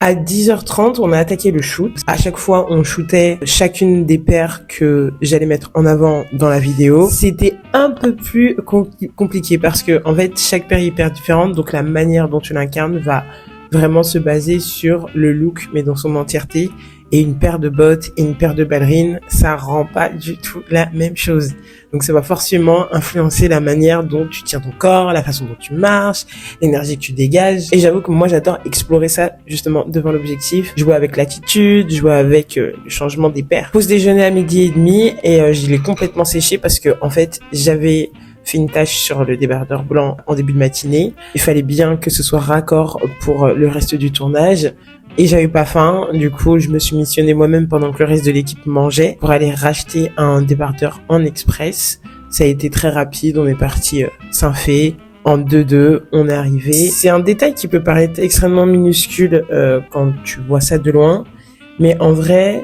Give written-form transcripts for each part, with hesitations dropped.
À 10h30, on a attaqué le shoot. À chaque fois, on shootait chacune des paires que j'allais mettre en avant dans la vidéo. C'était un peu plus compliqué parce que, en fait, chaque paire est hyper différente. Donc, la manière dont tu l'incarnes va vraiment se baser sur le look, mais dans son entièreté. Et une paire de bottes et une paire de ballerines, ça rend pas du tout la même chose. Donc ça va forcément influencer la manière dont tu tiens ton corps, la façon dont tu marches, l'énergie que tu dégages. Et j'avoue que moi j'adore explorer ça justement devant l'objectif. Jouer avec l'attitude, jouer avec le changement des paires. Pause déjeuner à 12h30 et je l'ai complètement séché parce que en fait j'avais fait une tâche sur le débardeur blanc en début de matinée. Il fallait bien que ce soit raccord pour le reste du tournage. Et j'avais pas faim, du coup je me suis missionné moi-même pendant que le reste de l'équipe mangeait pour aller racheter un débardeur en express. Ça a été très rapide, on est parti Saint-Fé, en 2-2, on est arrivé. C'est un détail qui peut paraître extrêmement minuscule quand tu vois ça de loin, mais en vrai,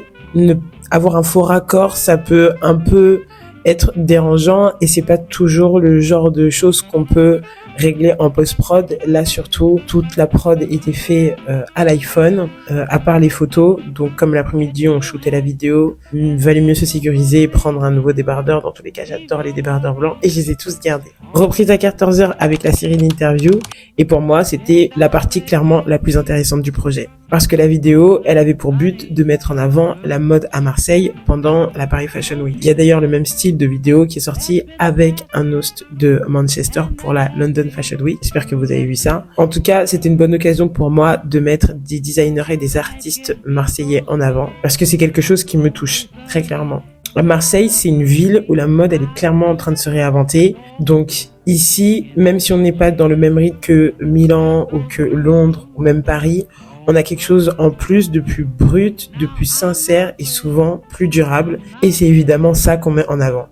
avoir un faux raccord, ça peut un peu être dérangeant et c'est pas toujours le genre de choses qu'on peut régler en post-prod. Là surtout, toute la prod était faite à l'iPhone, à part les photos. Donc comme l'après-midi on shootait la vidéo, il valait mieux se sécuriser et prendre un nouveau débardeur. Dans tous les cas, j'adore les débardeurs blancs et je les ai tous gardés. Reprise à 14h avec la série d'interviews et pour moi c'était la partie clairement la plus intéressante du projet. Parce que la vidéo, elle avait pour but de mettre en avant la mode à Marseille pendant la Paris Fashion Week. Il y a d'ailleurs le même style de vidéo qui est sorti avec un host de Manchester pour la London Fashion Week. J'espère que vous avez vu ça. En tout cas, c'était une bonne occasion pour moi de mettre des designers et des artistes marseillais en avant parce que c'est quelque chose qui me touche très clairement. Marseille, c'est une ville où la mode, elle est clairement en train de se réinventer. Donc ici, même si on n'est pas dans le même rythme que Milan ou que Londres ou même Paris, on a quelque chose en plus de plus brut, de plus sincère et souvent plus durable. Et c'est évidemment ça qu'on met en avant.